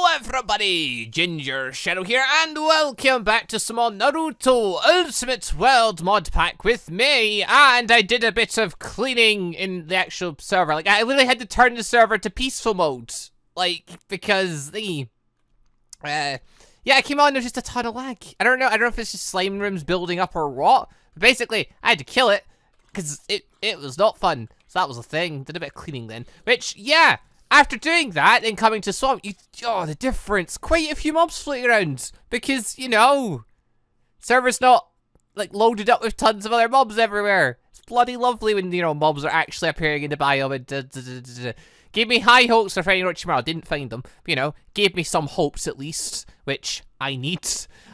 Hello everybody, Gingershadow here, and welcome back to some more Naruto Ultimate World Modpack with me. And I did a bit of cleaning in the actual server. Like, I literally had to turn the server to peaceful mode. Like, because yeah, I came on, there's just a ton of lag. I don't know if it's just slime rooms building up or what. But basically, I had to kill it, because it was not fun. So that was a thing. Did a bit of cleaning then. Which, yeah. After doing that and coming to Swamp, the difference. Quite a few mobs floating around. Because, you know, server's not, like, loaded up with tons of other mobs everywhere. It's bloody lovely when, you know, mobs are actually appearing in the biome and Gave me high hopes for finding Orochimaru. Didn't find them. But, you know, gave me some hopes at least, which I need.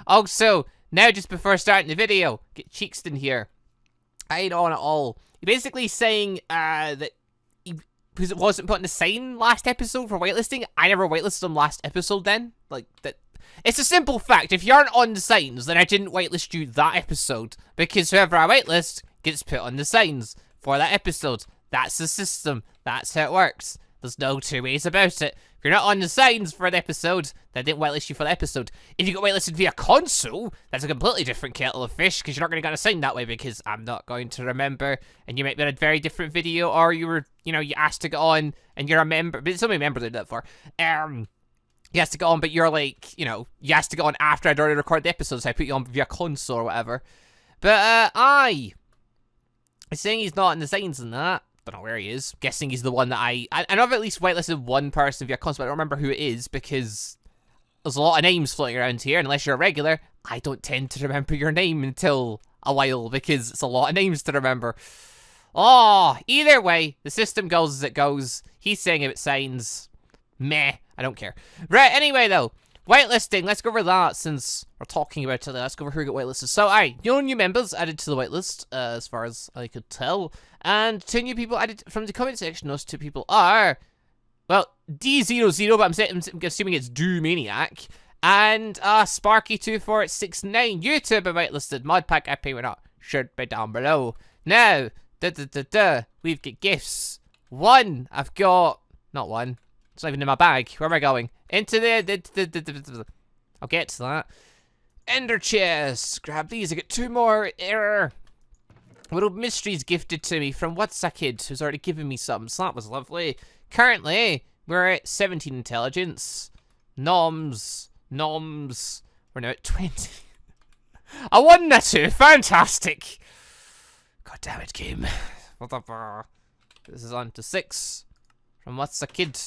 Also, now just before starting the video, get Cheeks in here. I ain't on at all. You're basically saying, that because it wasn't put in the sign last episode for whitelisting. I never whitelisted them last episode then. Like, that. It's a simple fact. If you aren't on the signs, then I didn't whitelist you that episode. Because whoever I whitelist gets put on the signs for that episode. That's the system. That's how it works. There's no two ways about it. If you're not on the signs for the episode, then I didn't whitelist you for the episode. If you got whitelisted via console, that's a completely different kettle of fish, because you're not going to get a sign that way, because I'm not going to remember, and you might be in a very different video, or you were, you know, you asked to get on, and you're a member, but somebody member did that for. You asked to get on, but you're like, you know, you asked to get on after I'd already recorded the episode, so I put you on via console or whatever. But, I'm saying he's not in the signs and that. Don't know where he is. Guessing he's the one that I know I've at least whitelisted one person via console, but I don't remember who it is because there's a lot of names floating around here, and unless you're a regular, I don't tend to remember your name until a while because it's a lot of names to remember. Oh, either way, the system goes as it goes. He's saying it signs. Meh, I don't care. Right, anyway though, whitelisting, let's go over that since we're talking about it. Let's go over who got whitelisted. So, no new members added to the whitelist, as far as I could tell. And 2 new people added from the comment section. Those 2 people are, well, D00, but I'm assuming it's Do Maniac. And Sparky2469. YouTube are whitelisted. Modpack, I pay or not. Should be down below. Now, we've got gifts. One, I've got, not one. It's not even in my bag. Where am I going? Into the I'll get to that. Ender chest. Grab these. I get 2 more. Error. Little mysteries gifted to me from What's a Kid, who's already given me some, so that was lovely. Currently, we're at 17 intelligence. Noms. We're now at 20. I won that too. Fantastic. God damn it, game. This is on to 6 from What's a Kid.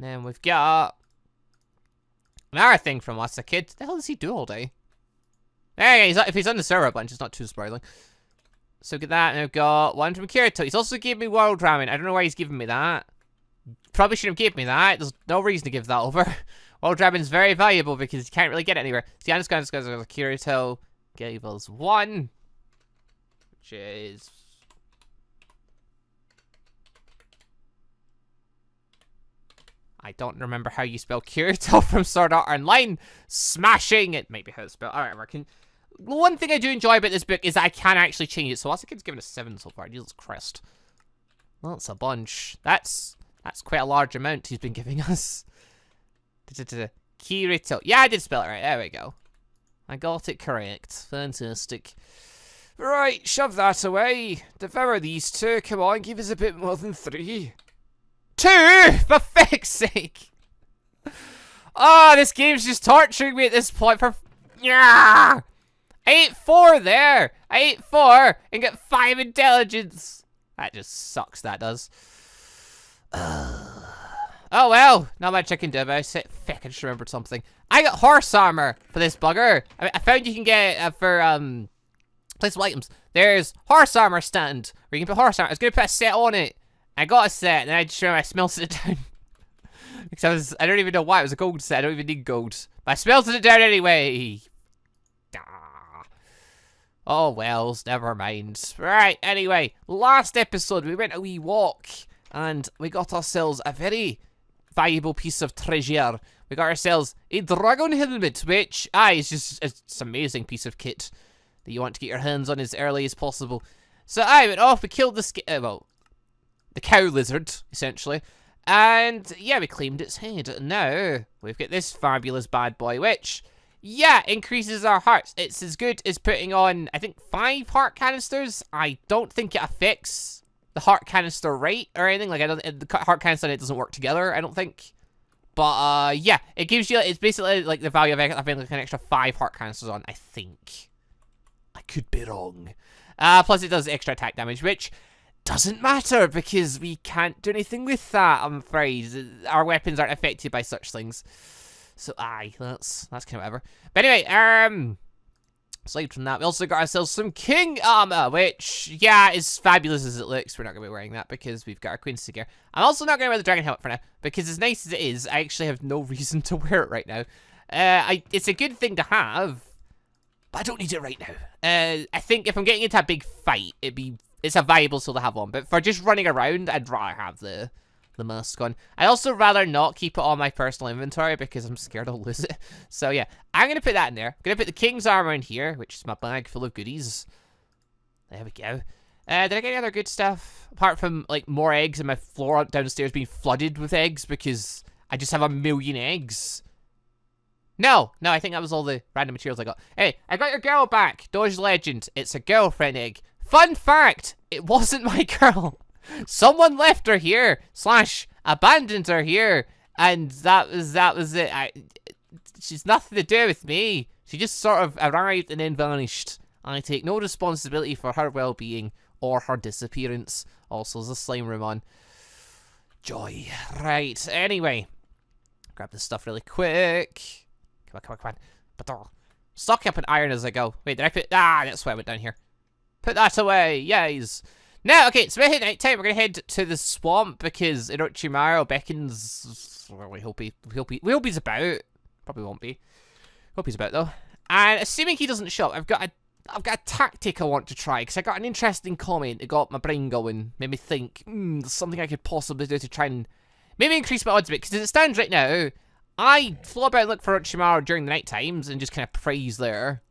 Then we've got another thing from What's a Kid. The hell does he do all day? There, if he's on the server bunch, it's not too surprising. So get that, and I've got one from Kirito. He's also gave me World Ramen. I don't know why he's giving me that. Probably shouldn't have given me that. There's no reason to give that over. World Ramen's very valuable because you can't really get it anywhere. See, I'm just going to go Kirito gave us 1. Which is... I don't remember how you spell Kirito from Sword Art Online. Smashing! It might be how it's spelled. Alright, I can... One thing I do enjoy about this book is that I can actually change it. So What's a Kid's given a 7 so far. Jesus Christ. That's a bunch. That's quite a large amount he's been giving us. Kirito. Yeah, I did spell it right. There we go. I got it correct. Fantastic. Right, shove that away. Devour these 2. Come on, give us a bit more than 3. 2! For feck's sake! Oh, this game's just torturing me at this point for... Yeah! I ate 4 there. I ate 4 and got 5 intelligence. That just sucks, that does. Oh well, not much I can do about it. Feck, I just remembered something. I got horse armor for this bugger. I found you can get for placeable items. There's horse armor stand where you can put horse armor. I was gonna put a set on it. I got a set, and I just remember I smelted it down. Because I don't even know why. It was a gold set. I don't even need gold. But I smelted it down anyway. Oh, wells, never mind. Right, anyway, last episode, we went a wee walk, and we got ourselves a very valuable piece of treasure. We got ourselves a dragon helmet, which, is just, it's an amazing piece of kit that you want to get your hands on as early as possible. So I went off, we killed the cow lizard, essentially. And yeah, we claimed its head. Now, we've got this fabulous bad boy, which, yeah, increases our hearts. It's as good as putting on, I think, 5 heart canisters. I don't think it affects the heart canister rate or anything. Like, the heart canister and it doesn't work together, I don't think. But, yeah, it gives you, it's basically like the value of having like an extra 5 heart canisters on, I think. I could be wrong. Plus, it does extra attack damage, which doesn't matter because we can't do anything with that, I'm afraid. Our weapons aren't affected by such things. So, aye, that's kind of whatever. But anyway, aside from that, we also got ourselves some king armor, which, yeah, is fabulous as it looks. We're not going to be wearing that because we've got our queen's gear. I'm also not going to wear the dragon helmet for now because as nice as it is, I actually have no reason to wear it right now. It's a good thing to have, but I don't need it right now. I think if I'm getting into a big fight, it's a viable skill to have on. But for just running around, I'd rather have the mask on. I'd also rather not keep it on my personal inventory because I'm scared I'll lose it. So yeah, I'm going to put that in there. I'm going to put the king's armor in here, which is my bag full of goodies. There we go. Did I get any other good stuff? Apart from, like, more eggs and my floor downstairs being flooded with eggs because I just have a million eggs. No, I think that was all the random materials I got. Hey, I got your girl back. Doge Legend. It's a girlfriend egg. Fun fact, it wasn't my girl. Someone left her here, / abandoned her here, and that was it. She's nothing to do with me. She just sort of arrived and then vanished. I take no responsibility for her well-being or her disappearance. Also, there's a slime room on. Joy. Right, anyway. Grab this stuff really quick. Come on. But stock up an iron as I go. Wait, did I put... that's why I went down here. Put that away, yes. Now, okay, so we're heading night time. We're gonna head to the swamp because Orochimaru beckons. Well, we hope he's about. Probably won't be. Hope he's about though. And assuming he doesn't show up, I've got a tactic I want to try because I got an interesting comment that got my brain going, made me think, there's something I could possibly do to try and maybe increase my odds a bit. Because as it stands right now, I fly about and look for Orochimaru during the night times and just kind of praise there.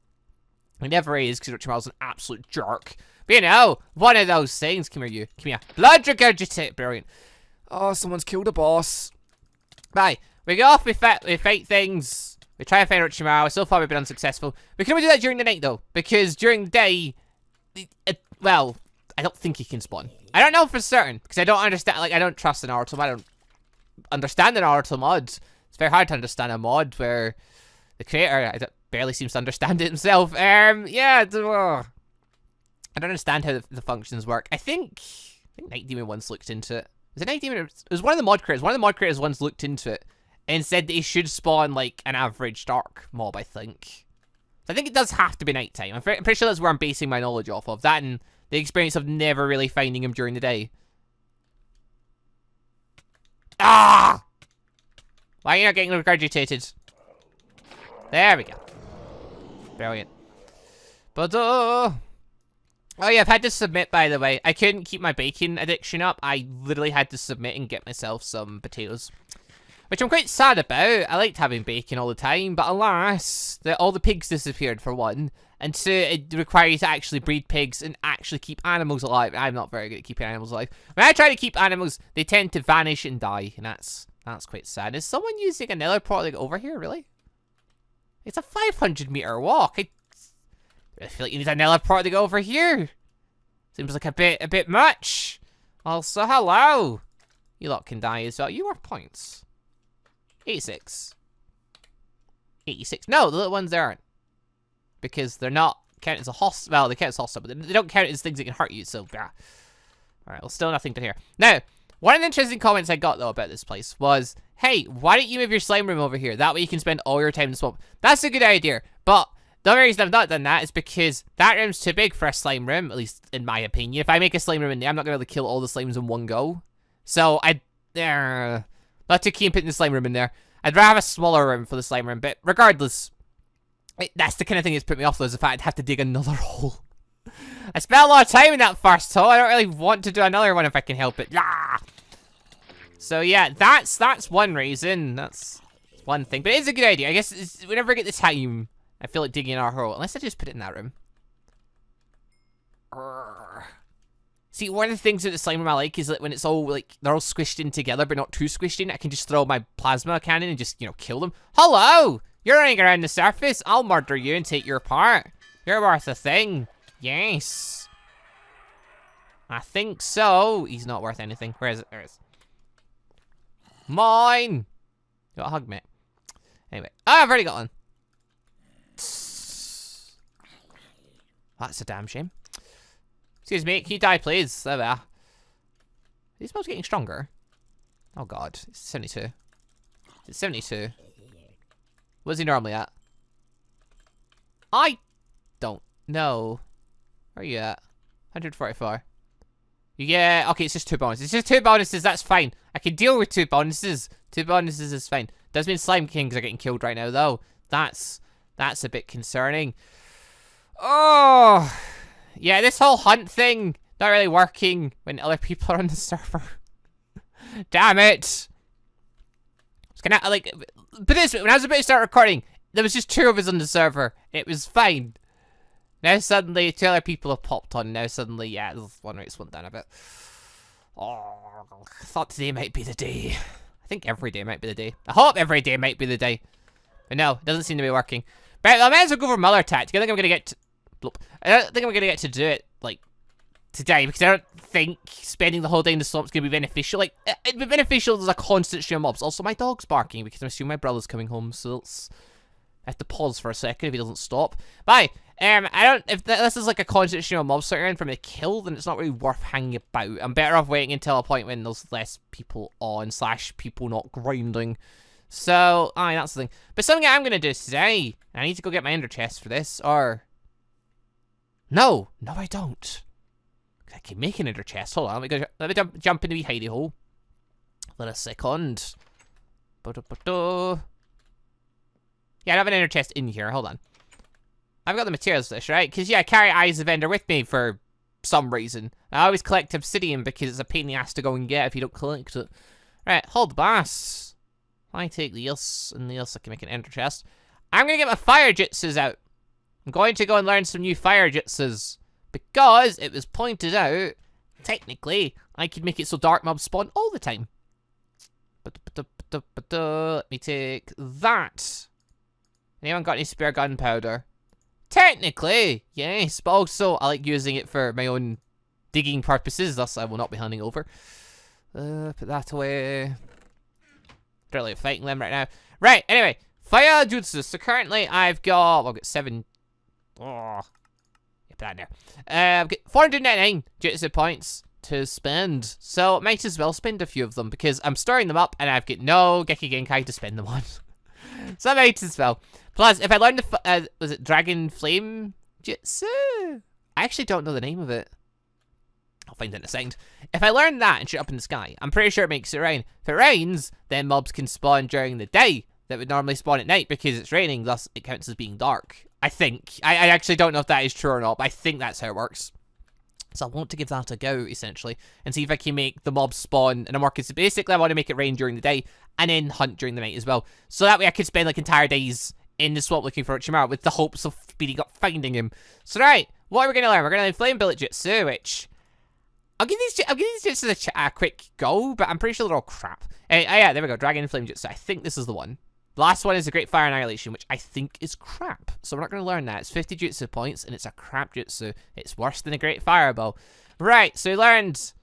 He never is, because Zaromaru's an absolute jerk. But you know, one of those things. Come here, you. Come here. Blood regurgitate. Brilliant. Oh, someone's killed a boss. Bye. We go off, we fight things. We try to find Orochimaru. So far, we've been unsuccessful. We can only do that during the night, though. Because during the day, well, I don't think he can spawn. I don't know for certain, because I don't understand, like, I don't trust the Naruto mod. I don't understand the Naruto mod. It's very hard to understand a mod where the creator barely seems to understand it himself. Yeah, I don't understand how the functions work. I think Night Demon once looked into it. Was it Night Demon? It was one of the mod creators. One of the mod creators once looked into it and said that he should spawn, like, an average dark mob, I think. So I think it does have to be nighttime. I'm pretty sure that's where I'm basing my knowledge off of. That and the experience of never really finding him during the day. Ah! Why are you not getting regurgitated? There we go. Brilliant. But, oh yeah, I've had to submit, by the way. I couldn't keep my bacon addiction up. I literally had to submit and get myself some potatoes. Which I'm quite sad about. I liked having bacon all the time, but alas, all the pigs disappeared, for one. And two, it requires you to actually breed pigs and actually keep animals alive. I'm not very good at keeping animals alive. When I try to keep animals, they tend to vanish and die, and that's quite sad. Is someone using another portal over here, really? It's a 500-meter walk. I feel like you need another portal to go over here. Seems like a bit much. Also, hello. You lot can die as well. You are points. 86. 86. No, the little ones there aren't. Because they're not counted as a hostile. Well, they count as hostile, but they don't count as things that can hurt you, so yeah. Alright, well, still nothing to hear. Now, one of the interesting comments I got, though, about this place was, hey, why don't you move your slime room over here? That way you can spend all your time in the swamp. That's a good idea, but the only reason I've not done that is because that room's too big for a slime room, at least in my opinion. If I make a slime room in there, I'm not going to be able to kill all the slimes in one go. So, not to keep putting the slime room in there. I'd rather have a smaller room for the slime room, but regardless, that's the kind of thing that's put me off, though, is the fact I'd have to dig another hole. I spent a lot of time in that first hole. I don't really want to do another one if I can help it. So, yeah, that's one reason. That's one thing. But it is a good idea. I guess whenever I get the time, I feel like digging our hole. Unless I just put it in that room. See, one of the things with the slime I like is that when it's all, like, they're all squished in together, but not too squished in, I can just throw my plasma cannon and just, you know, kill them. Hello! You're running around the surface. I'll murder you and take your part. You're worth a thing. Yes. I think so. He's not worth anything. Where is it? There it is. Mine! You got a hug, mate. Anyway. Oh, I've already got one. That's a damn shame. Excuse me, can you die, please? There we are. These smells getting stronger. Oh god, it's 72. It's 72. What's he normally at? I don't know. Where are you at? 144. Yeah, okay, it's just 2 bonuses. It's just 2 bonuses, that's fine. I can deal with 2 bonuses. 2 bonuses is fine. Does mean Slime Kings are getting killed right now, though. That's a bit concerning. Oh, yeah, this whole hunt thing, not really working when other people are on the server. Damn it. It's kind of like, but this, when I was about to start recording, there was just 2 of us on the server. It was fine. Now suddenly 2 other people have popped on. Now suddenly, yeah, the one rate's went down a bit. Oh, I thought today might be the day. I think every day might be the day. I hope every day might be the day. But no, it doesn't seem to be working. But I might as well go for my other tactic. I think I'm going to get to... I don't think I'm going to get to do it, like, today, because I don't think spending the whole day in the swamp's going to be beneficial. Like, it'd be beneficial if there's a constant stream of mobs. Also, my dog's barking, because I'm assuming my brother's coming home, so let's... I have to pause for a second if he doesn't stop. Bye! I don't... If this is, like, a constant stream of mobs starting around from a kill, then it's not really worth hanging about. I'm better off waiting until a point when there's less people on, / people not grinding. So, aye, that's the thing. But something I'm going to do today, I need to go get my ender chest for this, or... No, I don't. I can make an ender chest. Hold on, let me jump into the hidey hole. Let a second. Yeah, I have an ender chest in here. Hold on. I've got the materials for this, right? Because, yeah, I carry Eyes of Ender with me for some reason. I always collect obsidian because it's a pain in the ass to go and get if you don't collect it. Right, hold bass. I take this, and this I can make an ender chest. I'm going to get my fire jutsus out. I'm going to go and learn some new fire jutsus. Because it was pointed out, technically, I could make it so dark mobs spawn all the time. Let me take that. Anyone got any spare gunpowder? Technically, yes, but also I like using it for my own digging purposes, thus I will not be handing over. Put that away. Don't like fighting them right now. Right, anyway, fire jutsu. So currently I've got 7. Oh, put that in there. I've got 499 jutsu points to spend, so might as well spend a few of them because I'm storing them up and I've got no Geki Genkai to spend them on. So I might as well. Plus, if I learn the was it Dragon Flame Jutsu? I actually don't know the name of it. I'll find it in a second. If I learn that and shoot up in the sky, I'm pretty sure it makes it rain. If it rains, then mobs can spawn during the day that would normally spawn at night because it's raining, thus it counts as being dark. I think. I actually don't know if that is true or not, but I think that's how it works. So I want to give that a go, essentially, and see if I can make the mobs spawn in a more... Basically, I want to make it rain during the day, and then hunt during the night as well. So that way I could spend, like, entire days in the swamp looking for Orochimaru with the hopes of speeding up finding him. So, right, what are we going to learn? We're going to learn Flame Bullet Jutsu, which... I'll give these jutsus a quick go, but I'm pretty sure they're all crap. Yeah, there we go, Dragon Flame Jutsu. I think this is the one. The last one is the Great Fire Annihilation, which I think is crap. So we're not going to learn that. It's 50 jutsu points, and it's a crap jutsu. It's worse than a Great Fireball. Right, so we learned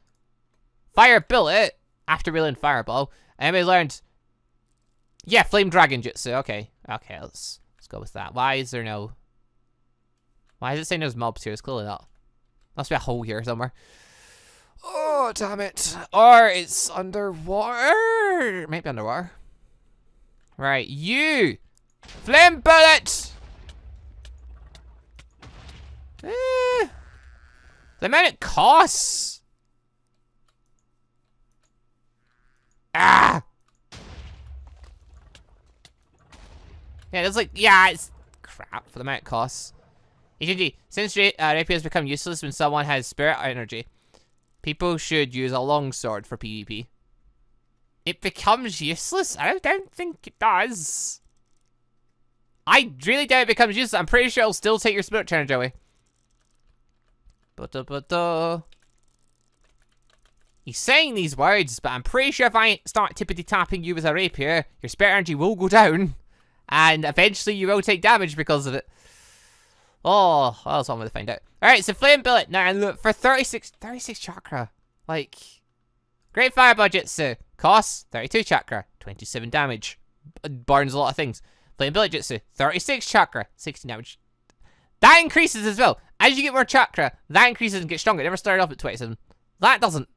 Fire Bullet after we learned Fireball. And we learned, yeah, Flame Dragon Jutsu. Okay, let's go with that. Why is it saying there's mobs here? It's clearly not. Must be a hole here somewhere. Oh, damn it. Or it's underwater. Maybe underwater. Right, you! Flame Bullet! The amount it costs! Ah! Yeah, it's like, yeah, it's crap for the amount it costs. HG, since rapiers become useless when someone has spirit energy, people should use a longsword for PvP. It becomes useless? I don't think it does. I really doubt it becomes useless. I'm pretty sure it'll still take your spirit energy away. He's saying these words, but I'm pretty sure if I start tippity-tapping you with a rapier, your spirit energy will go down. And eventually you will take damage because of it. Oh, well, that's what I'm going to find out. Alright, so Flame Billet. Now, look, for 36 chakra. Like, Great Fireball Jutsu. Costs 32 chakra, 27 damage. Burns a lot of things. Flame Billet Jutsu. 36 chakra, 16 damage. That increases as well. As you get more chakra, that increases and gets stronger. It never started off at 27. That doesn't.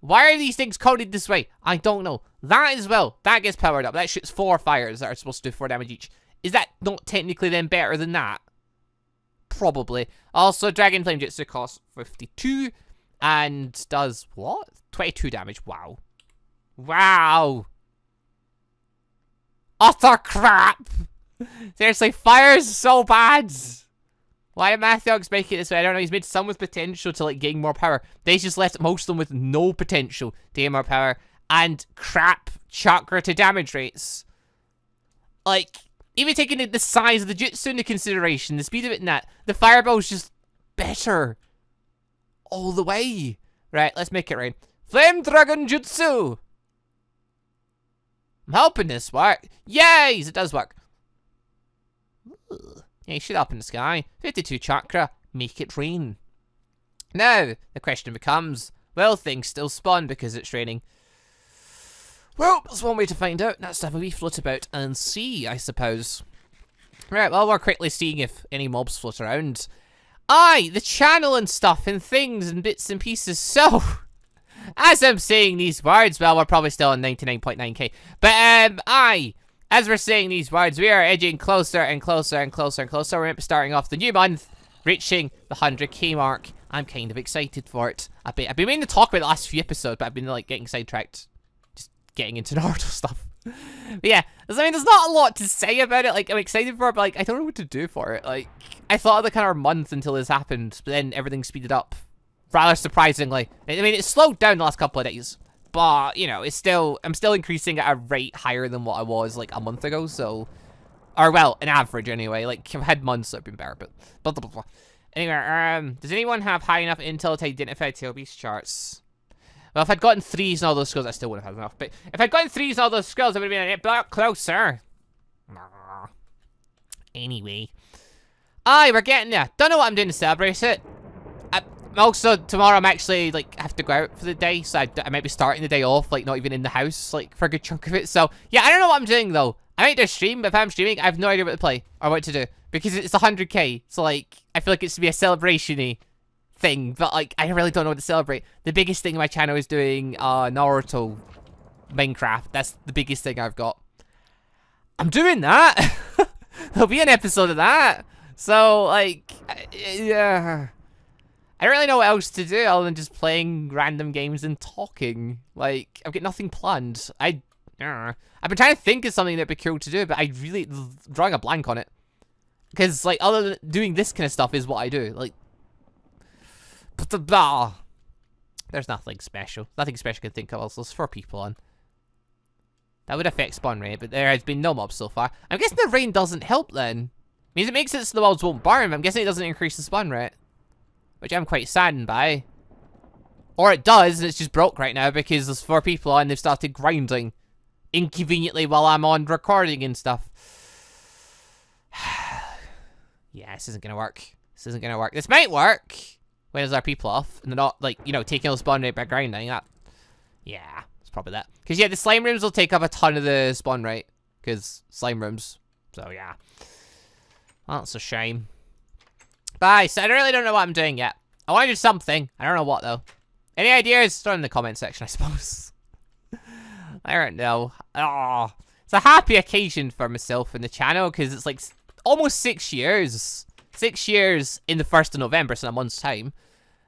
Why are these things coded this way? I don't know. That as well. That gets powered up. That shoots 4 fires that are supposed to do 4 damage each. Is that not technically then better than that? Probably. Also, Dragon Flame Jutsu costs 52 and does what? 22 damage. Wow. Wow. Utter crap. Seriously, fire's so bad. Why did Matthews make it this way? I don't know. He's made some with potential to, like, gain more power. They just left most of them with no potential to gain more power. And crap chakra to damage rates. Like, even taking the size of the jutsu into consideration, the speed of it and that, the fireball's just better. All the way. Right, let's make it rain. Flame Dragon Jutsu. I'm hoping this work. Yay! It does work. Ooh. Yeah, shoot up in the sky. 52 chakra. Make it rain. Now, the question becomes, will things still spawn because it's raining? Well, there's one way to find out. That's to have a wee float about and see, I suppose. Right, well, we're quickly seeing if any mobs float around. Aye, the channel and stuff and things and bits and pieces. So, as I'm saying these words, well, we're probably still on 99.9k. But, aye. As we're saying these words, we are edging closer and closer and closer and closer. We're starting off the new month, reaching the 100k mark. I'm kind of excited for it. I've been meaning to talk about the last few episodes, but I've been, like, getting sidetracked. Just getting into Naruto stuff. But yeah, there's not a lot to say about it. Like, I'm excited for it, but, like, I don't know what to do for it. Like, I thought of the kind of month until this happened, but then everything speeded up. Rather surprisingly. I mean, it slowed down the last couple of days. But, you know, I'm still increasing at a rate higher than what I was, like, a month ago, so... Or, well, an average, anyway. Like, I've had months that have been better, but... Blah, blah, blah. Anyway, does anyone have high enough intel to identify TLB's charts? Well, if I'd gotten 3s and all those skills, I still wouldn't have had enough, but... If I'd gotten 3s and all those skills, I would have been a bit closer. Anyway. Aye, we're getting there. Don't know what I'm doing to celebrate it. Also, tomorrow I'm actually, like, have to go out for the day, so I might be starting the day off, like, not even in the house, like, for a good chunk of it. So, yeah, I don't know what I'm doing, though. I might do a stream, but if I'm streaming, I have no idea what to play or what to do. Because it's 100k, so, like, I feel like it's to be a celebration-y thing, but, like, I really don't know what to celebrate. The biggest thing on my channel is doing, Naruto Minecraft. That's the biggest thing I've got. I'm doing that! There'll be an episode of that. So, like, yeah... I don't really know what else to do other than just playing random games and talking. Like, I've got nothing planned. I've been trying to think of something that'd be cool to do, but I really drawing a blank on it. Because, like, other than doing this kind of stuff is what I do. Like, there's nothing special. Nothing special I can think of. Also, there's 4 people on. That would affect spawn rate, but there has been no mobs so far. I'm guessing the rain doesn't help then. Means it makes it so the mobs won't burn. I'm guessing it doesn't increase the spawn rate. Which I'm quite saddened by. Or it does, and it's just broke right now because there's 4 people on and they've started grinding inconveniently while I'm on recording and stuff. Yeah, this isn't gonna work. This isn't gonna work. This might work when there's our people off and they're not, like, you know, taking the spawn rate by grinding. That, yeah, it's probably that. Because, yeah, the slime rooms will take up a ton of the spawn rate. Because slime rooms. So, yeah. That's a shame. Bye. So I really don't know what I'm doing yet. I want to do something. I don't know what, though. Any ideas? Throw in the comment section, I suppose. I don't know. Oh, it's a happy occasion for myself and the channel, because it's like almost 6 years. 6 years in the 1st of November, so in a month's time.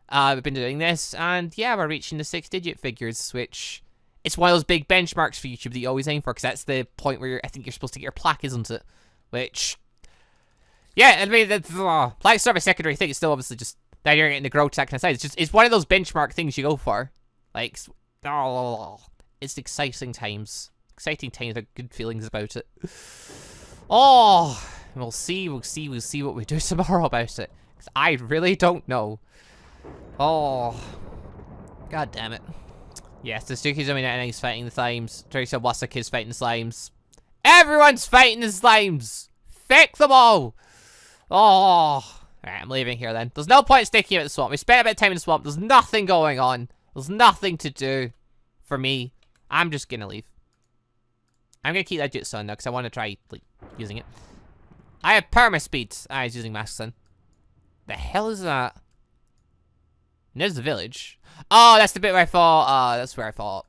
We've been doing this, and yeah, we're reaching the 6-digit figures, which... It's one of those big benchmarks for YouTube that you always aim for, because that's the point where I think you're supposed to get your plaque, isn't it? Which... Yeah, I mean, plaque's sort of a secondary thing. It's still obviously just that you're getting the growth, that kind of size. It's one of those benchmark things you go for. Like, oh, it's exciting times. Exciting times, I've good feelings about it. Oh, we'll see what we do tomorrow about it. Because I really don't know. Oh. God damn it. Yes, the Stuki's doing it and he's fighting the slimes. Teresa Wasik is fighting the slimes. Everyone's fighting the slimes! Fake them all! Oh. Alright, I'm leaving here then. There's no point sticking at the swamp. We spent a bit of time in the swamp. There's nothing going on. There's nothing to do for me. I'm just gonna leave. I'm gonna keep that jutsu on now because I want to try like using it. I have perma speed. I was using masks then. The hell is that? There's the village. Oh, that's the bit where I thought. That's where I thought.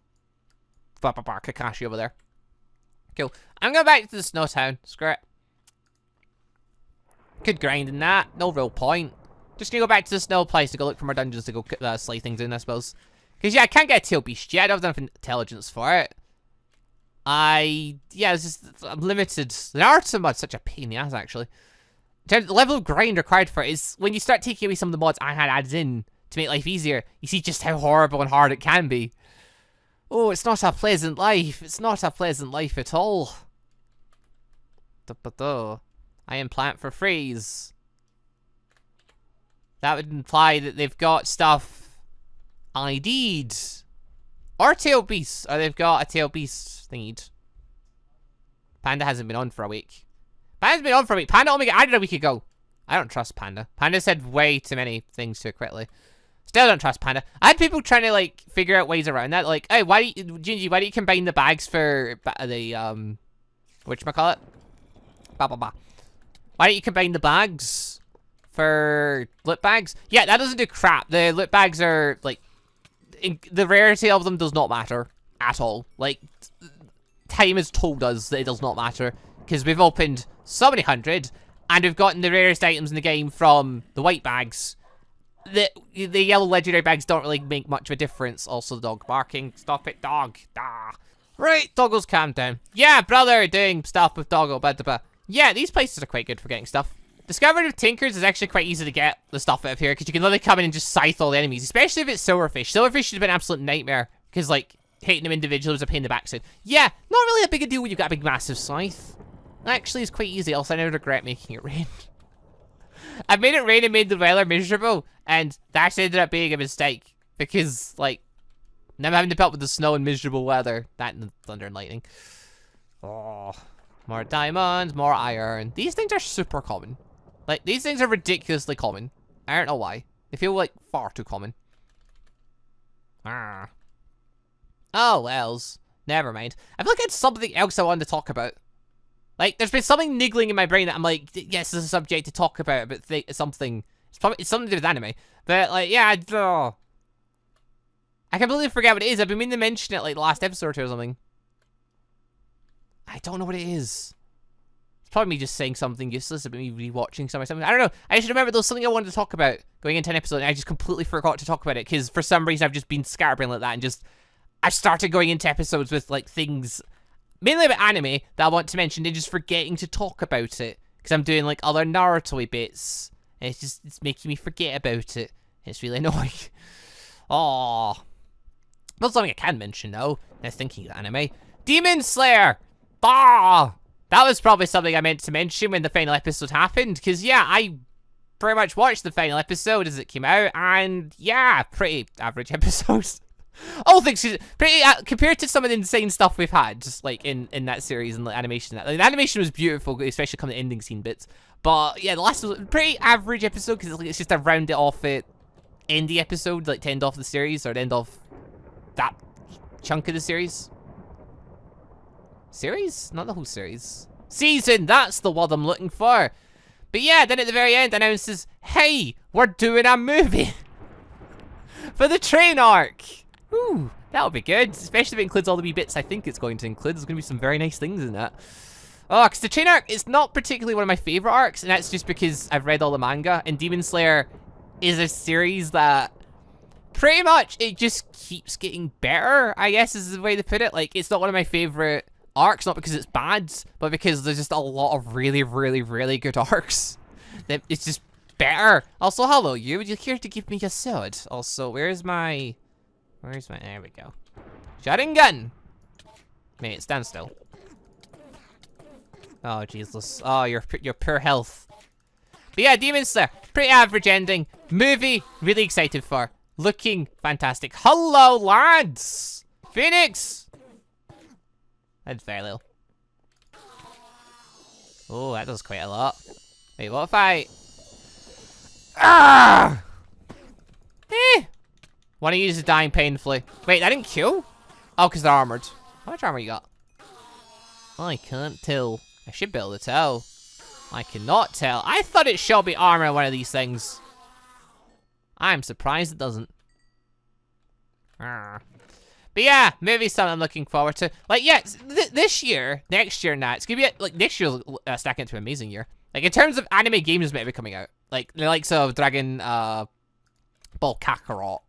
Kakashi over there. Cool. I'm going back to the snow town. Screw it. Could grind in that. No real point. Just gonna go back to the snow place to go look for more dungeons to go slay things in, I suppose. Because, yeah, I can't get a tail beast yet. I don't have enough intelligence for it. Yeah, it's just, I'm limited. The Naruto mod's such a pain in the ass, actually. The level of grind required for it is when you start taking away some of the mods I had added in to make life easier, you see just how horrible and hard it can be. Oh, it's not a pleasant life. It's not a pleasant life at all. I am plant for freeze. That would imply that they've got stuff ID'd. Or tail beasts. Or they've got a tail beast thingied. Panda hasn't been on for a week. Panda's been on for a week. Panda only got added a week ago. I don't trust Panda. Panda said way too many things too quickly. Still don't trust Panda. I had people trying to, like, figure out ways around that. Like, hey, Gingy, why do you combine the bags for the, whatchamacallit? Why don't you combine the bags for loot bags? Yeah, that doesn't do crap. The loot bags are, like, the rarity of them does not matter at all. Like, time has told us that it does not matter. Because we've opened so many hundred, and we've gotten the rarest items in the game from the white bags. The yellow legendary bags don't really make much of a difference. Also, the dog barking. Stop it, dog. Ah. Right, Doggle's calm down. Yeah, brother, doing stuff with Doggle. Yeah, these places are quite good for getting stuff. Discovery of Tinkers is actually quite easy to get the stuff out of here, because you can literally come in and just scythe all the enemies, especially if it's Silverfish. Silverfish should have been an absolute nightmare, because, like, hating them individually was a pain in the backside. Yeah, not really a big a deal when you've got a big massive scythe. Actually, it's quite easy. Also, I never regret making it rain. I've made it rain and made the weather miserable, and that actually ended up being a mistake, because, like, now I'm having to put up with the snow and miserable weather. That and the thunder and lightning. Oh, more diamonds, more iron. These things are super common. Like, these things are ridiculously common. I don't know why. They feel, like, far too common. Ah. Oh, wells. Never mind. I feel like I had something else I wanted to talk about. Like, there's been something niggling in my brain that I'm like, yes, this is a subject to talk about, but it's something. It's something to do with anime. But, like, yeah, I completely forget what it is. I've been meaning to mention it, like, the last episode or two or something. I don't know what it is. It's probably me just saying something useless about me rewatching something. I don't know. I just remember there was something I wanted to talk about going into an episode, and I just completely forgot to talk about it, because for some reason I've just been scatterbrained like that, and just, I've started going into episodes with, like, things, mainly about anime, that I want to mention, and just forgetting to talk about it, because I'm doing, like, other Naruto bits, and it's making me forget about it. It's really annoying. Oh. Well, something I can mention, though, now thinking of anime. Demon Slayer! Ah! That was probably something I meant to mention when the final episode happened, because, yeah, I pretty much watched the final episode as it came out, and, yeah, pretty average episodes. All things pretty, compared to some of the insane stuff we've had, just, like, in that series and the animation. Like, the animation was beautiful, especially come to the ending scene bits. But, yeah, the last was a pretty average episode, because it's just a round it off it indie episode, like, to end off the series, or to end off that chunk of the series. Series? Not the whole series. Season! That's the word I'm looking for. But yeah, then at the very end announces, hey, we're doing a movie for the train arc. Ooh, that'll be good. Especially if it includes all the wee bits I think it's going to include. There's going to be some very nice things in that. Oh, because the train arc is not particularly one of my favorite arcs, and that's just because I've read all the manga, and Demon Slayer is a series that pretty much it just keeps getting better, I guess is the way to put it. Like, it's not one of my favorite arcs, not because it's bad, but because there's just a lot of really, really, really good arcs. It's just better. Also, hello, you. Would you care to give me a sword? Also, where's my... There we go. Shotgun gun! Mate, stand still. Oh, Jesus. Oh, your poor health. But yeah, Demon Slayer. Pretty average ending. Movie, really excited for. Looking fantastic. Hello, lads! Phoenix! That's very little. Oh, that does quite a lot. Wait, what if I... Ah! Eh! One of you is dying painfully. Wait, that didn't kill? Oh, because they're armored. How much armor you got? I can't tell. I should be able to tell. I cannot tell. I thought it should be armor on one of these things. I'm surprised it doesn't. But yeah, maybe something I'm looking forward to. Like, yeah, this year, next year, it's gonna be, like, next year's stacking into an amazing year. Like, in terms of anime games maybe coming out. Like, the likes of Dragon Ball Kakarot.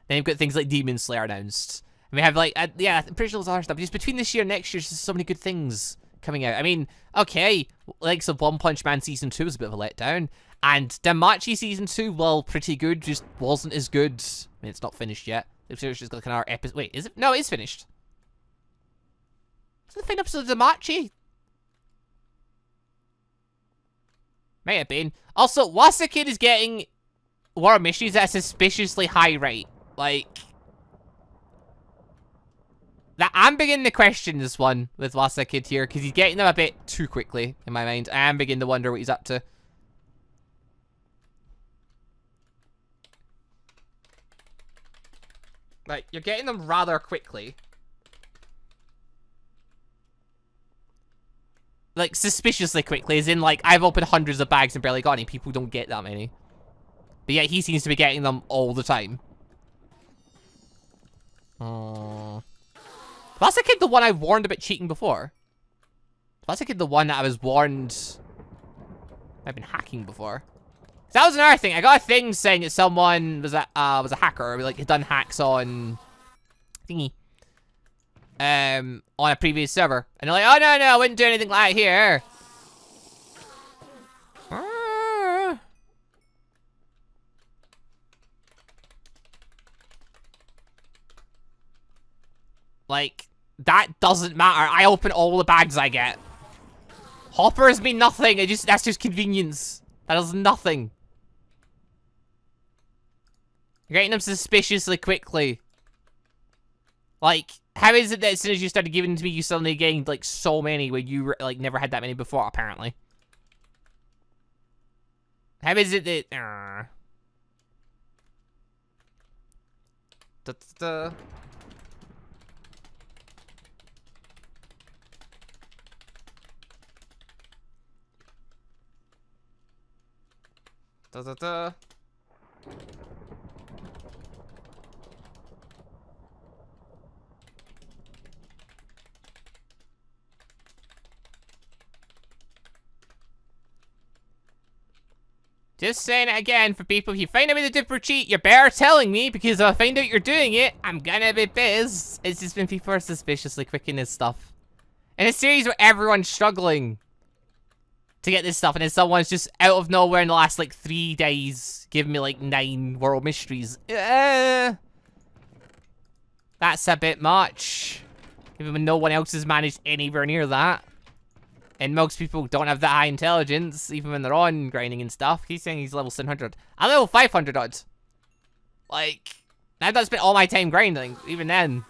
Then you've got things like Demon Slayer announced. And we have, like, yeah, I'm pretty sure there's other stuff. Just between this year and next year, there's just so many good things coming out. I mean, okay, likes of One Punch Man Season 2 was a bit of a letdown. And Danmachi Season 2, well, pretty good, just wasn't as good. I mean, it's not finished yet. It's just got like another episode. Wait, is it? No, it is finished. Is it the final episode of Danmachi? Might have been. Also, Wasakid is getting War Mysteries at a suspiciously high rate. Like, that I'm beginning to question this one with Wasakid here, because he's getting them a bit too quickly, in my mind. I am beginning to wonder what he's up to. Like, you're getting them rather quickly. Like, suspiciously quickly, as in, like, I've opened hundreds of bags and barely got any. People don't get that many. But yet, he seems to be getting them all the time. That's the kid, the one I warned about cheating before. That's the kid, the one that I was warned I've been hacking before. So that was another thing. I got a thing saying that someone was a hacker, or like had done hacks on thingy, on a previous server, and they're like, "Oh no, I wouldn't do anything like that here." Like, that doesn't matter. I open all the bags I get. Hoppers mean nothing. That's just convenience. That does nothing. You're getting them suspiciously quickly. Like, how is it that as soon as you started giving them to me, you suddenly gained, like, so many when you, like, never had that many before, apparently? How is it that... Just saying it again for people, if you find a way to dipper cheat, you're better telling me, because if I find out you're doing it, I'm gonna be pissed. It's just been people are suspiciously quick in this stuff. In a series where everyone's struggling to get this stuff, and then someone's just out of nowhere in the last, like, 3 days giving me, like, 9 world mysteries. That's a bit much. Even when no one else has managed anywhere near that. And most people don't have that high intelligence, even when they're on grinding and stuff. He's saying he's level 700. I'm level 500 odd. Like, I've not spent all my time grinding, even then.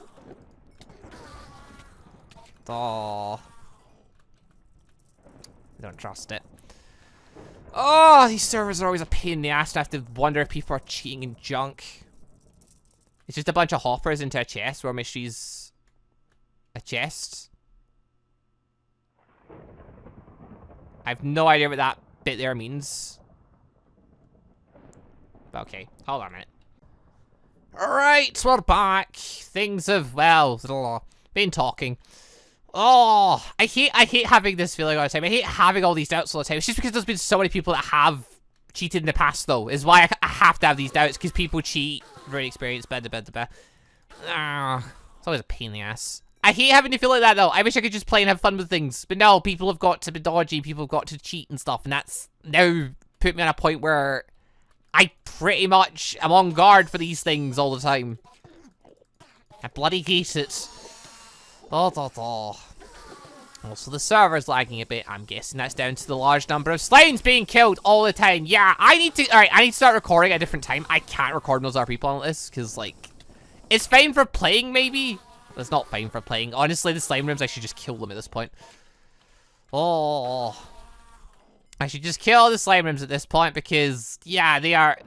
Oh. I don't trust it. Oh, these servers are always a pain in the ass to have to wonder if people are cheating and junk. It's just a bunch of hoppers into a chest where mysteries... a chest. I have no idea what that bit there means. But okay, hold on a minute. Alright, we're back. Things have, well, been talking. Oh, I hate having this feeling all the time. I hate having all these doubts all the time. It's just because there's been so many people that have cheated in the past, though, is why I have to have these doubts, because people cheat, very experienced, it's always a pain in the ass. I hate having to feel like that, though. I wish I could just play and have fun with things. But no, people have got to be dodgy, people have got to cheat and stuff, and that's now put me on a point where I pretty much am on guard for these things all the time. I bloody hate it. Also, the server's lagging a bit. I'm guessing that's down to the large number of slimes being killed all the time. Yeah, I need to... Alright, I need to start recording at a different time. I can't record when those other people on this, because, like... It's fine for playing, maybe? But it's not fine for playing. Honestly, the slime rooms, I should just kill them at this point. Oh... I should just kill the slime rooms at this point, because... Yeah, they are...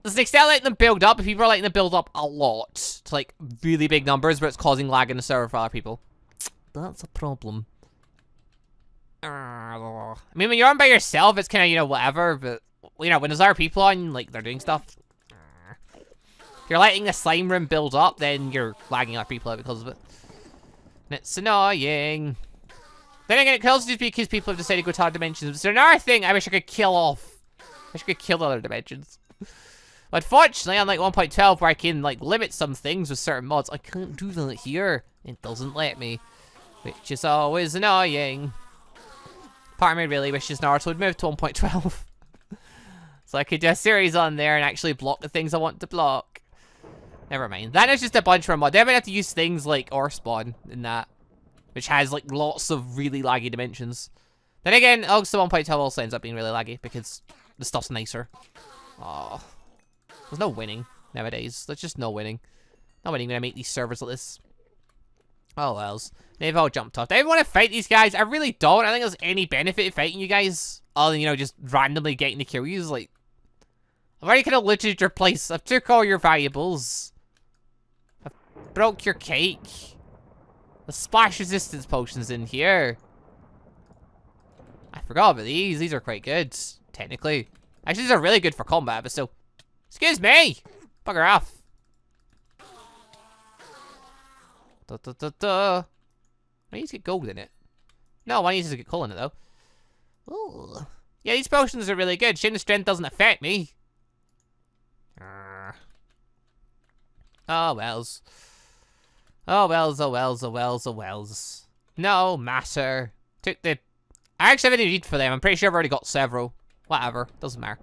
There's an extent letting them build up, but people are letting them build up a lot. To, like, really big numbers, but it's causing lag in the server for other people. That's a problem. I mean, when you're on by yourself, it's kind of, you know, whatever, but, you know, when there's other people on, like, they're doing stuff. If you're letting the slime room build up, then you're lagging other people out because of it. And it's annoying. Then again, it could also just be because people have decided to go to other dimensions. So another thing I wish I could kill off. I wish I could kill other dimensions. Unfortunately, unlike 1.12, where I can, like, limit some things with certain mods, I can't do that here. It doesn't let me. Which is always annoying. Part of me really wishes Naruto would move to 1.12. So I could do a series on there and actually block the things I want to block. Never mind. That is just a bunch for a mod. They might have to use things like ore spawn in that. Which has, like, lots of really laggy dimensions. Then again, also 1.12 also ends up being really laggy because the stuff's nicer. Oh. There's no winning nowadays. There's just no winning. No winning when I make these servers like this. Oh, wells. They've all jumped off. Do I even want to fight these guys? I really don't. I think there's any benefit in fighting you guys. Other than, you know, just randomly getting the kills. Like, I've already kind of looted your place. I've took all your valuables. I've broke your cake. The splash resistance potions in here. I forgot about these. These are quite good, technically. Actually, these are really good for combat, but still. Excuse me! Bugger off. I need to get gold in it. No, I need to get coal in it, though. Ooh. Yeah, these potions are really good. Shame the strength doesn't affect me. Oh, wells. Oh, wells, oh, wells, oh, wells, oh, wells. No matter. Took the... I actually haven't even needed for them. I'm pretty sure I've already got several. Whatever. Doesn't matter.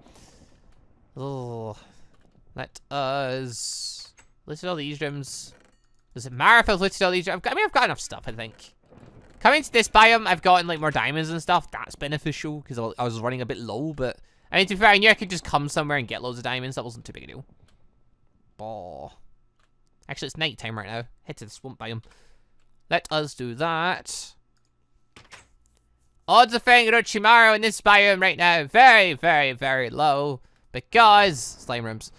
Oh. Let us... List all these rooms. Does it matter if I've looted all these? I mean, I've got enough stuff, I think. Coming to this biome, I've gotten, like, more diamonds and stuff. That's beneficial, because I was running a bit low, but... I mean, to be fair, I knew I could just come somewhere and get loads of diamonds. That wasn't too big a deal. Oh. Actually, it's nighttime right now. Head to the swamp biome. Let us do that. Odds of finding Orochimaru in this biome right now, very, very, very low. Because... slime rooms.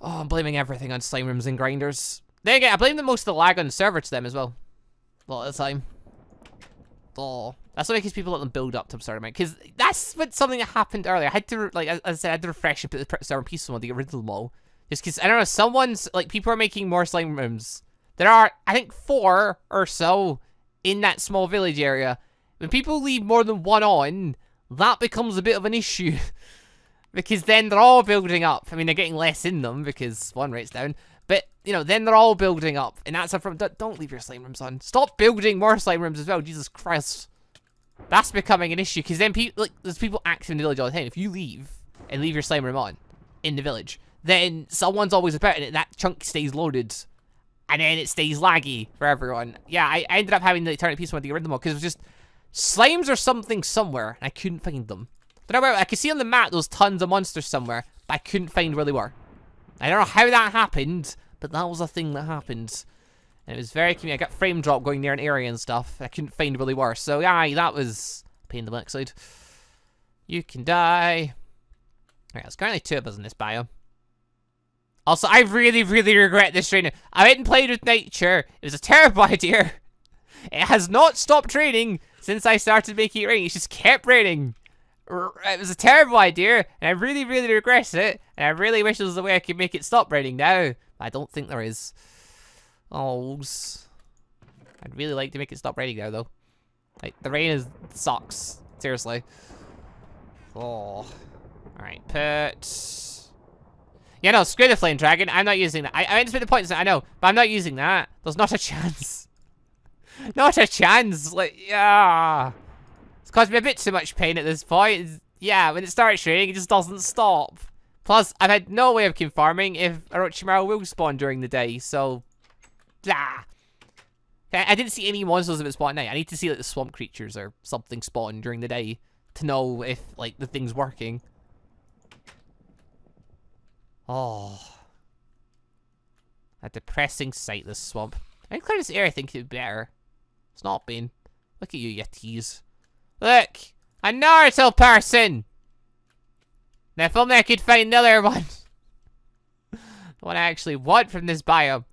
Oh, I'm blaming everything on slime rooms and grinders. Then again, I blame the most of the lag on the server to them as well. A lot of the time. Oh. That's only because people let them build up to a certain amount. Because that's what something that happened earlier. I had to, like, as I said, I had to refresh and put the server in peaceful mode to get rid of them all. Just because, I don't know, someone's, like, people are making more slime rooms. There are, I think, 4 or so in that small village area. When people leave more than one on, that becomes a bit of an issue. Because then they're all building up. I mean, they're getting less in them because one rate's down. But, you know, then they're all building up. And that's a problem. Don't leave your slime rooms on. Stop building more slime rooms as well. Jesus Christ. That's becoming an issue. Because then people, like, there's people active in the village all the time. If you leave and leave your slime room on in the village, then someone's always about it. That chunk stays loaded. And then it stays laggy for everyone. Yeah, I ended up having to turn it peaceful to get rid of them all. Because it was just, slimes or something somewhere. And I couldn't find them. Don't know where, I could see on the map those tons of monsters somewhere, but I couldn't find where they were. I don't know how that happened, but that was a thing that happened. And it was very convenient. I got frame drop going near an area and stuff. I couldn't find where they were. So, yeah, that was a pain in the backside. You can die. Alright, there's currently 2 of us in this biome. Also, I really, really regret this training. I went and played with nature. It was a terrible idea. It has not stopped raining since I started making it rain. It just kept raining. It was a terrible idea, and I really, really regret it, and I really wish there was a way I could make it stop raining now, but I don't think there is. Oh, I'd really like to make it stop raining now, though. Like, the rain sucks. Seriously. Oh. Alright, put... Yeah, no, screw the flame dragon. I'm not using that. I meant to put the points, I know, but I'm not using that. There's not a chance. Not a chance. Like, yeah. It's caused me a bit too much pain at this point. Yeah, when it starts raining, it just doesn't stop. Plus, I've had no way of confirming if Orochimaru will spawn during the day, so... Blah. I didn't see any monsters that spawn at night. I need to see like the swamp creatures or something spawn during the day to know if like the thing's working. Oh. A depressing sight, this swamp. I clear this area, I think it'd be better. It's not been. Look at you, you tease. Look! A Naruto person! Now if only I could find another one. The one I actually want from this biome.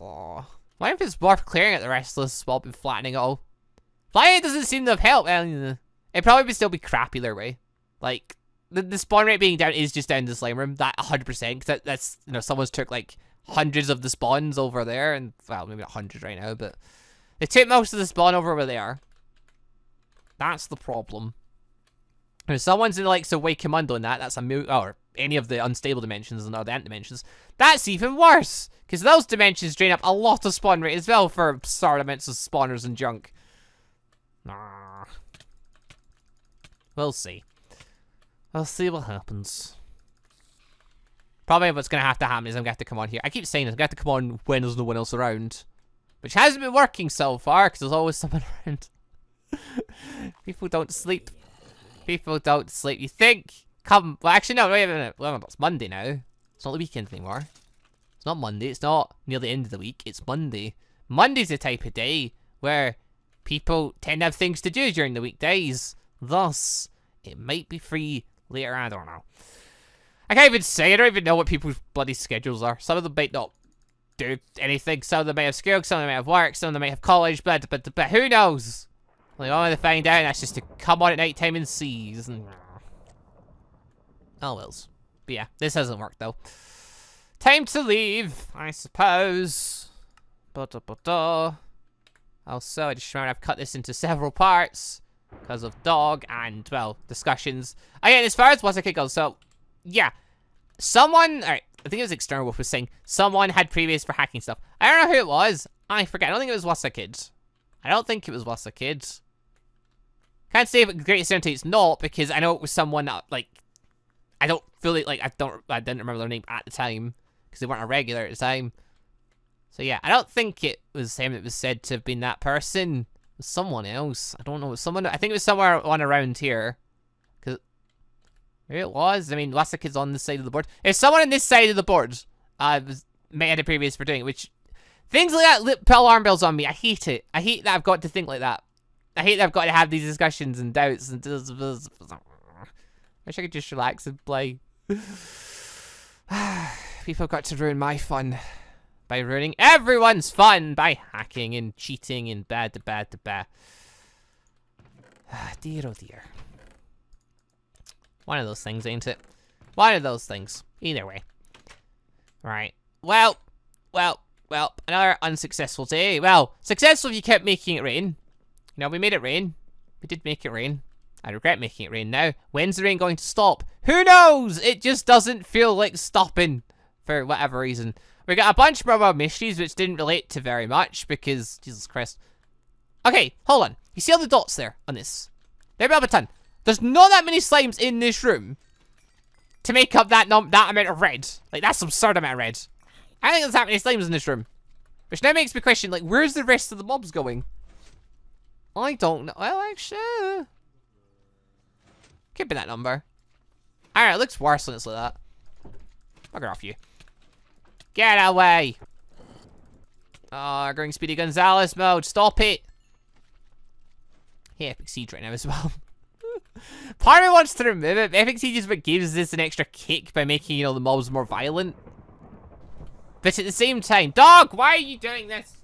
Oh. Why if it's worth clearing out the rest of this swamp and flattening it all? Flying doesn't seem to have helped. It'd probably still be crap either way. Like, the spawn rate being down is just down the slime room. That 100%. Because that's, you know, someone's took like hundreds of the spawns over there. And, well, maybe not hundreds right now, but they took most of the spawn over where they are. That's the problem. If someone's in like so Wakemundo and that's a or any of the unstable dimensions and other ant dimensions, that's even worse. Because those dimensions drain up a lot of spawn rate as well for absurd amounts of spawners and junk. Nah. We'll see. We'll see what happens. Probably what's going to have to happen is I'm going to have to come on here. I keep saying this, I'm going to have to come on when there's no one else around. Which hasn't been working so far, because there's always someone around. People don't sleep. People don't sleep. You think? Well, actually, no, wait a minute. Well, it's Monday now. It's not the weekend anymore. It's not Monday. It's not near the end of the week. It's Monday. Monday's the type of day where people tend to have things to do during the weekdays. Thus, it might be free later. I don't know. I can't even say. I don't even know what people's bloody schedules are. Some of them might not do anything. Some of them might have school. Some of them might have work. Some of them might have college. But who knows? Like, all I want to find out, that's just to come on at night time and see. Oh, wills. But yeah, this hasn't worked, though. Time to leave, I suppose. Also, I just remembered I've cut this into several parts because of dog and, well, discussions. Again, as far as Wasaki goes, so, yeah. Someone, alright, I think it was External Wolf was saying, someone had previous for hacking stuff. I don't know who it was. I forget. I don't think it was Wasakid. I don't think it was Wasakid. Can't say if it's great certainty it's not, because I know it was someone that, like, I don't fully, like, I didn't remember their name at the time, because they weren't a regular at the time. So yeah, I don't think it was him that was said to have been that person. It was someone else. I don't know, it was someone, I think it was somewhere on around here. Because, maybe it was, I mean, Wasakid's on this side of the board. If someone on this side of the board, may have a previous for doing it, which, things like that pull alarm bells on me. I hate it. I hate that I've got to think like that. I hate that I've got to have these discussions and doubts and wish I could just relax and play. People got to ruin my fun by ruining everyone's fun by hacking and cheating and bad. Dear oh dear. One of those things, ain't it? One of those things. Either way. Right. Well, another unsuccessful day. Well, successful if you kept making it rain. You know, we made it rain. We did make it rain. I regret making it rain now. When's the rain going to stop? Who knows? It just doesn't feel like stopping for whatever reason. We got a bunch more mysteries which didn't relate to very much because, Jesus Christ. Okay, hold on. You see all the dots there on this? Maybe up a ton. There's not that many slimes in this room to make up that amount of red. Like, that's an absurd amount of red. I think there's that many slimes in this room. Which now makes me question, like, where's the rest of the mobs going? I don't know. Well, actually, could be that number. Alright, it looks worse when it's like that. Bugger off you. Get away! Oh, going Speedy Gonzalez mode. Stop it! Yeah, Epic Siege right now as well. Part of me wants to remove it, but Epic Siege is what gives this an extra kick by making, you know, the mobs more violent. But at the same time, dog, why are you doing this?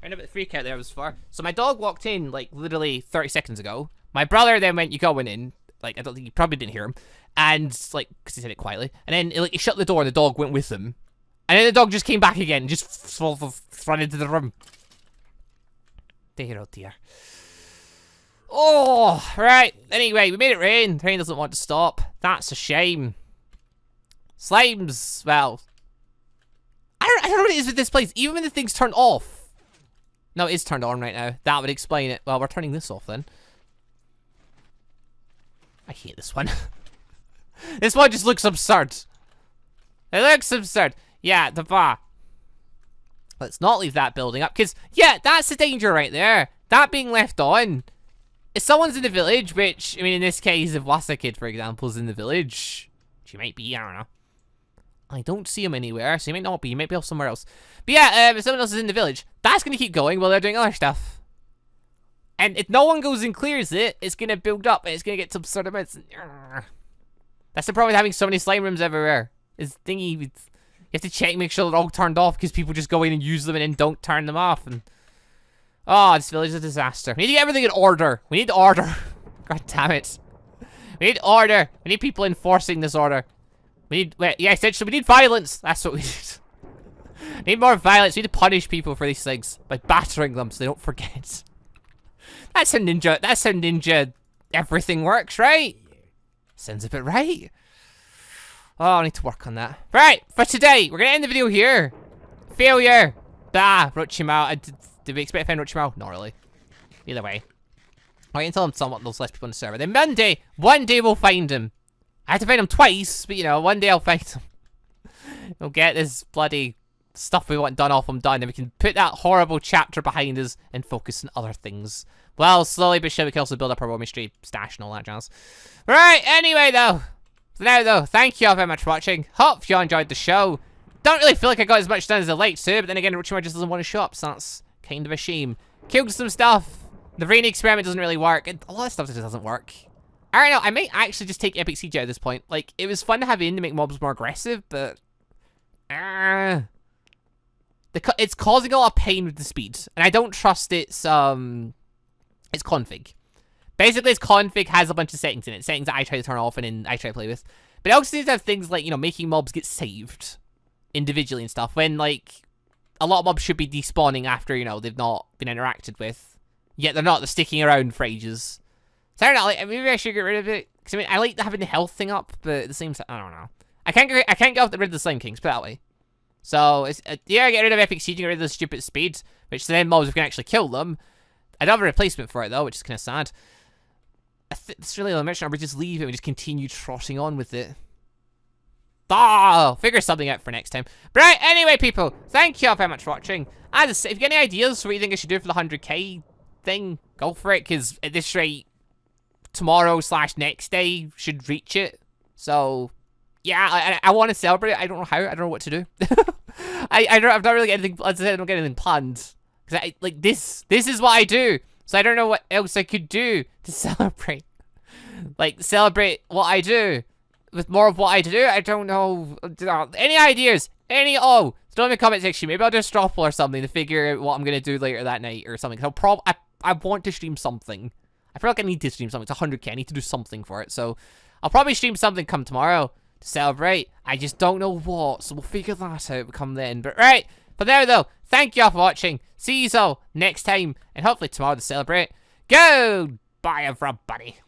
I know what the freak out there was for. So my dog walked in, like, literally 30 seconds ago. My brother then went, "You going in?" Like, I don't think, you probably didn't hear him. And, like, because he said it quietly. And then, like, he shut the door and the dog went with him. And then the dog just came back again and just run into the room. Dear, oh dear. Oh, right. Anyway, we made it rain. The rain doesn't want to stop. That's a shame. Slimes, well, I don't know what it is with this place. Even when the thing's turned off. No, it is turned on right now. That would explain it. Well, we're turning this off then. I hate this one. This one just looks absurd. It looks absurd. Yeah, the bar. Let's not leave that building up, because, yeah, that's the danger right there. That being left on. If someone's in the village, which, I mean, in this case, if Wasa Kid, for example, is in the village, she might be, I don't know. I don't see him anywhere, so he might not be. He might be off somewhere else. But yeah, if someone else is in the village, that's going to keep going while they're doing other stuff. And if no one goes and clears it, it's going to build up, and it's going to get to absurd amounts. That's the problem with having so many slime rooms everywhere. Is thingy, you have to check, make sure they're all turned off, because people just go in and use them and then don't turn them off. And oh, this village is a disaster. We need to get everything in order. We need order. God damn it. We need order. We need people enforcing this order. We need, wait, yeah, essentially, we need violence. That's what we need. Need more violence. We need to punish people for these things by battering them so they don't forget. That's how ninja everything works, right? Sounds a bit right. Oh, I need to work on that. Right, for today, we're gonna end the video here. Failure. Bah, Orochimaru. Did we expect to find Orochimaru? Not really. Either way. Wait until there's less people on the server. Then one day we'll find him. I had to find him twice, but you know, one day I'll find him. We'll get this bloody stuff we want done off him done, and we can put that horrible chapter behind us and focus on other things. Well, slowly but surely we can also build up our mystery stash and all that jazz. Right, anyway though. For now though, thank you all very much for watching. Hope you all enjoyed the show. Don't really feel like I got as much done as I'd like to, but then again, Orochimaru just doesn't want to show up, so that's kind of a shame. Killed some stuff. The rain experiment doesn't really work, and a lot of stuff just doesn't work. I don't know, I might actually just take Epic Siege out at this point. Like, it was fun to have in to make mobs more aggressive, but it's causing a lot of pain with the speed, and I don't trust its config. Basically, its config has a bunch of settings in it, settings that I try to turn off and then I try to play with. But it also needs to have things like, you know, making mobs get saved individually and stuff, when, like, a lot of mobs should be despawning after, you know, they've not been interacted with. Yet they're not, they're sticking around for ages. So I don't know, like, maybe I should get rid of it. Because, I mean, I like having the health thing up, but at the same time, I don't know. I can't get rid of the Slime Kings, put it that way. So, it's, yeah, get rid of Epic Siege, get rid of the stupid speed, which then mobs can actually kill them. I don't have a replacement for it, though, which is kind of sad. It's really elementary. We just leave it, we just continue trotting on with it. Oh, figure something out for next time. But right, anyway, people, thank you all very much for watching. As I said, if you get any ideas for what you think I should do for the 100k thing, go for it, because at this rate, tomorrow/next day should reach it. So, yeah, I want to celebrate. I don't know how. I don't know what to do. I've not really got anything. As I said, I don't get anything planned. Because like this is what I do. So I don't know what else I could do to celebrate. Like celebrate what I do with more of what I do. I don't know. Any ideas? Oh, throw in the comment section. Maybe I'll do a straw poll or something to figure out what I'm gonna do later that night or something. I want to stream something. I feel like I need to stream something. It's 100k. I need to do something for it. So I'll probably stream something come tomorrow to celebrate. I just don't know what. So we'll figure that out come then. But right, for now though, thank you all for watching. See you all next time, and hopefully tomorrow to celebrate. Goodbye, everybody.